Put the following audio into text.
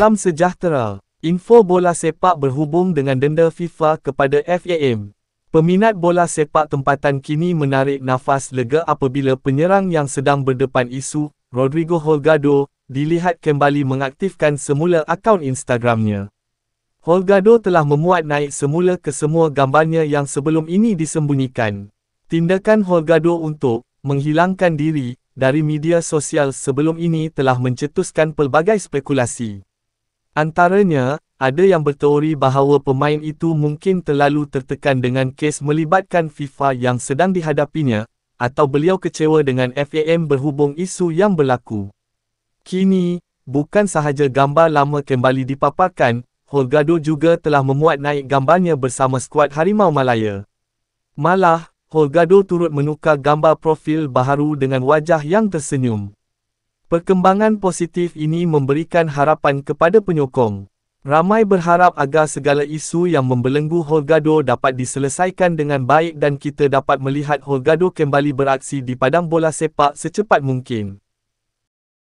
Salam sejahtera. Info bola sepak berhubung dengan denda FIFA kepada FAM. Peminat bola sepak tempatan kini menarik nafas lega apabila penyerang yang sedang berdepan isu, Rodrigo Holgado, dilihat kembali mengaktifkan semula akaun Instagramnya. Holgado telah memuat naik semula ke semua gambarnya yang sebelum ini disembunyikan. Tindakan Holgado untuk menghilangkan diri dari media sosial sebelum ini telah mencetuskan pelbagai spekulasi. Antaranya, ada yang berteori bahawa pemain itu mungkin terlalu tertekan dengan kes melibatkan FIFA yang sedang dihadapinya, atau beliau kecewa dengan FAM berhubung isu yang berlaku. Kini, bukan sahaja gambar lama kembali dipaparkan, Holgado juga telah memuat naik gambarnya bersama skuad Harimau Malaya. Malah, Holgado turut menukar gambar profil baharu dengan wajah yang tersenyum. Perkembangan positif ini memberikan harapan kepada penyokong. Ramai berharap agar segala isu yang membelenggu Holgado dapat diselesaikan dengan baik dan kita dapat melihat Holgado kembali beraksi di padang bola sepak secepat mungkin.